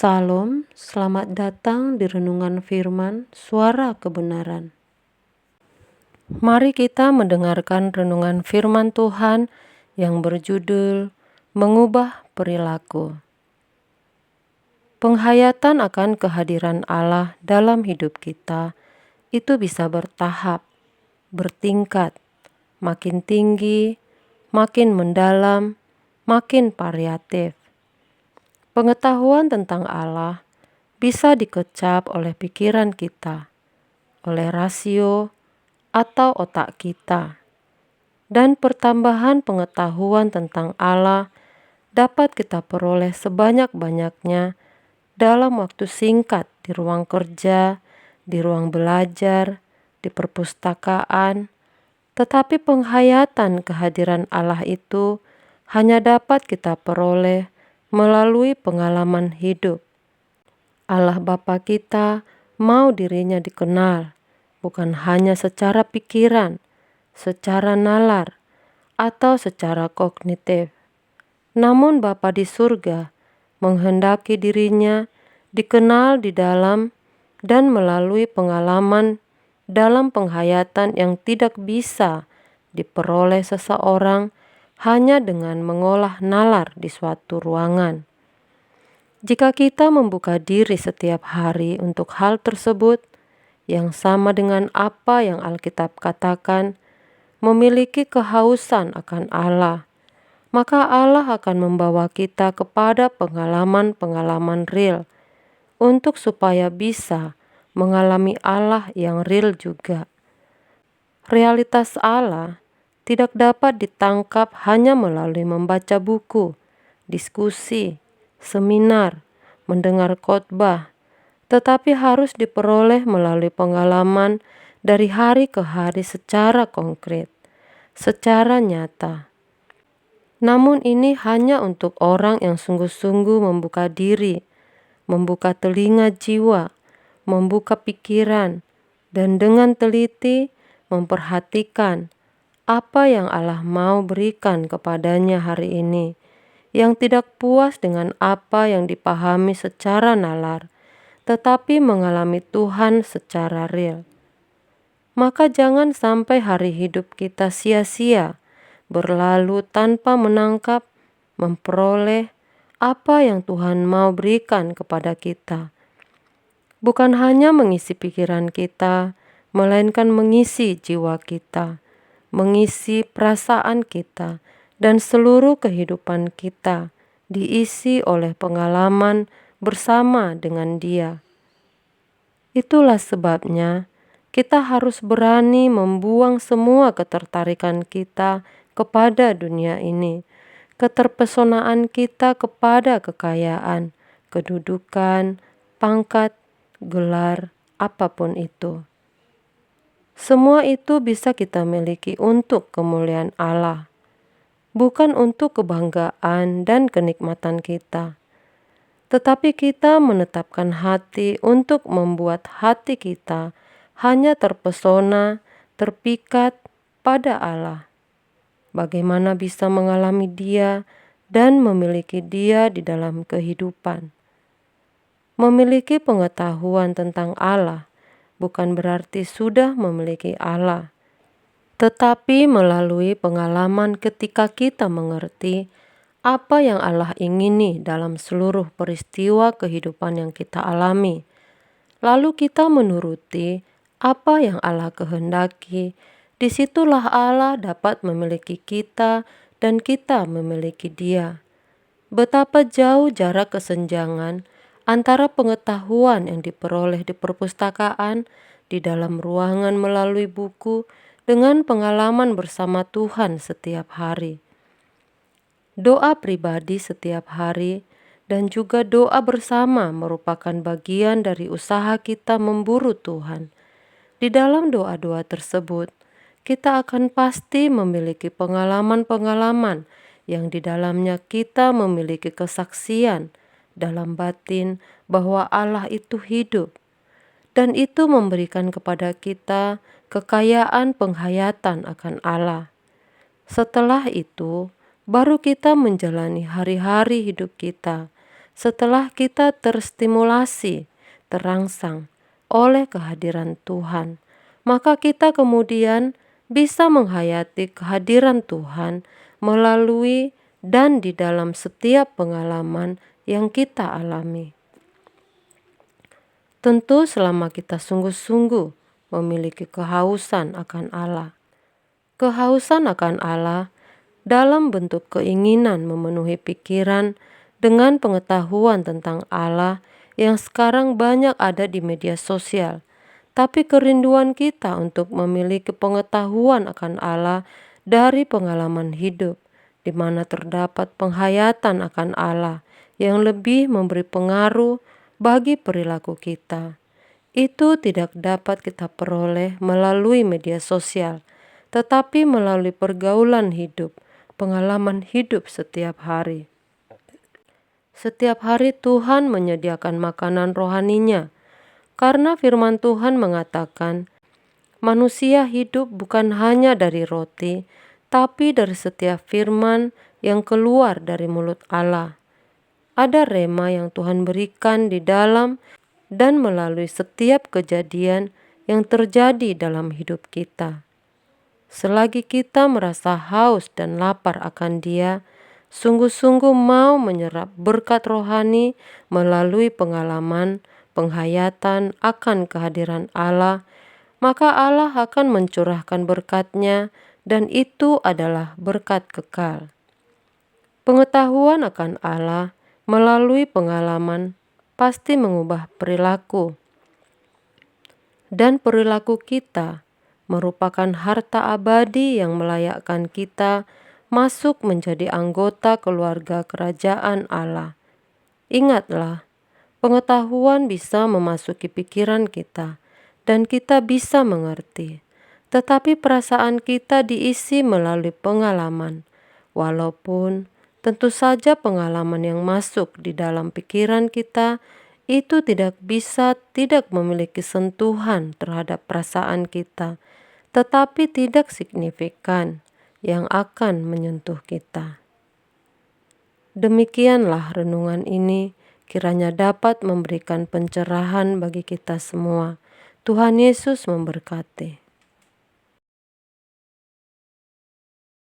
Salam, selamat datang di Renungan Firman Suara Kebenaran. Mari kita mendengarkan renungan firman Tuhan yang berjudul Mengubah Perilaku. Penghayatan akan kehadiran Allah dalam hidup kita itu bisa bertahap, bertingkat, makin tinggi, makin mendalam, makin variatif. Pengetahuan tentang Allah bisa dikecap oleh pikiran kita, oleh rasio atau otak kita. Dan pertambahan pengetahuan tentang Allah dapat kita peroleh sebanyak-banyaknya dalam waktu singkat di ruang kerja, di ruang belajar, di perpustakaan. Tetapi penghayatan kehadiran Allah itu hanya dapat kita peroleh melalui pengalaman hidup. Allah Bapa kita mau dirinya dikenal, bukan hanya secara pikiran, secara nalar, atau secara kognitif. Namun Bapa di surga menghendaki dirinya dikenal di dalam dan melalui pengalaman dalam penghayatan yang tidak bisa diperoleh seseorang hanya dengan mengolah nalar di suatu ruangan. Jika kita membuka diri setiap hari untuk hal tersebut, yang sama dengan apa yang Alkitab katakan, memiliki kehausan akan Allah, maka Allah akan membawa kita kepada pengalaman-pengalaman real untuk supaya bisa mengalami Allah yang real juga. Realitas Allah tidak dapat ditangkap hanya melalui membaca buku, diskusi, seminar, mendengar khotbah, tetapi harus diperoleh melalui pengalaman dari hari ke hari secara konkret, secara nyata. Namun ini hanya untuk orang yang sungguh-sungguh membuka diri, membuka telinga jiwa, membuka pikiran, dan dengan teliti memperhatikan apa yang Allah mau berikan kepadanya hari ini, yang tidak puas dengan apa yang dipahami secara nalar, tetapi mengalami Tuhan secara real. Maka jangan sampai hari hidup kita sia-sia, berlalu tanpa menangkap, memperoleh apa yang Tuhan mau berikan kepada kita. Bukan hanya mengisi pikiran kita, melainkan mengisi jiwa kita, mengisi perasaan kita, dan seluruh kehidupan kita diisi oleh pengalaman bersama dengan Dia. Itulah sebabnya kita harus berani membuang semua ketertarikan kita kepada dunia ini, keterpesonaan kita kepada kekayaan, kedudukan, pangkat, gelar, apapun itu. Semua itu bisa kita miliki untuk kemuliaan Allah, bukan untuk kebanggaan dan kenikmatan kita. Tetapi kita menetapkan hati untuk membuat hati kita hanya terpesona, terpikat pada Allah. Bagaimana bisa mengalami Dia dan memiliki Dia di dalam kehidupan. Memiliki pengetahuan tentang Allah bukan berarti sudah memiliki Allah, tetapi melalui pengalaman ketika kita mengerti apa yang Allah ingini dalam seluruh peristiwa kehidupan yang kita alami. Lalu kita menuruti apa yang Allah kehendaki, disitulah Allah dapat memiliki kita dan kita memiliki Dia. Betapa jauh jarak kesenjangan antara pengetahuan yang diperoleh di perpustakaan, di dalam ruangan melalui buku, dengan pengalaman bersama Tuhan setiap hari. Doa pribadi setiap hari dan juga doa bersama merupakan bagian dari usaha kita memburu Tuhan. Di dalam doa-doa tersebut, kita akan pasti memiliki pengalaman-pengalaman yang di dalamnya kita memiliki kesaksian dalam batin bahwa Allah itu hidup. Dan itu memberikan kepada kita kekayaan penghayatan akan Allah. Setelah itu, baru kita menjalani hari-hari hidup kita setelah kita terstimulasi, terangsang oleh kehadiran Tuhan, maka kita kemudian bisa menghayati kehadiran Tuhan melalui dan di dalam setiap pengalaman yang kita alami. Tentu selama kita sungguh-sungguh memiliki kehausan akan Allah. Kehausan akan Allah dalam bentuk keinginan memenuhi pikiran dengan pengetahuan tentang Allah yang sekarang banyak ada di media sosial. Tapi kerinduan kita untuk memiliki pengetahuan akan Allah dari pengalaman hidup, di mana terdapat penghayatan akan Allah yang lebih memberi pengaruh bagi perilaku kita. Itu tidak dapat kita peroleh melalui media sosial, tetapi melalui pergaulan hidup, pengalaman hidup setiap hari. Setiap hari Tuhan menyediakan makanan rohaninya, karena firman Tuhan mengatakan, manusia hidup bukan hanya dari roti, tapi dari setiap firman yang keluar dari mulut Allah. Ada rema yang Tuhan berikan di dalam dan melalui setiap kejadian yang terjadi dalam hidup kita. Selagi kita merasa haus dan lapar akan Dia, sungguh-sungguh mau menyerap berkat rohani melalui pengalaman, penghayatan akan kehadiran Allah, maka Allah akan mencurahkan berkat-Nya dan itu adalah berkat kekal. Pengetahuan akan Allah melalui pengalaman pasti mengubah perilaku. Dan perilaku kita merupakan harta abadi yang melayakkan kita masuk menjadi anggota keluarga kerajaan Allah. Ingatlah, pengetahuan bisa memasuki pikiran kita dan kita bisa mengerti. Tetapi perasaan kita diisi melalui pengalaman, walaupun tentu saja pengalaman yang masuk di dalam pikiran kita itu tidak memiliki sentuhan terhadap perasaan kita, tetapi tidak signifikan yang akan menyentuh kita. Demikianlah renungan ini, kiranya dapat memberikan pencerahan bagi kita semua. Tuhan Yesus memberkati.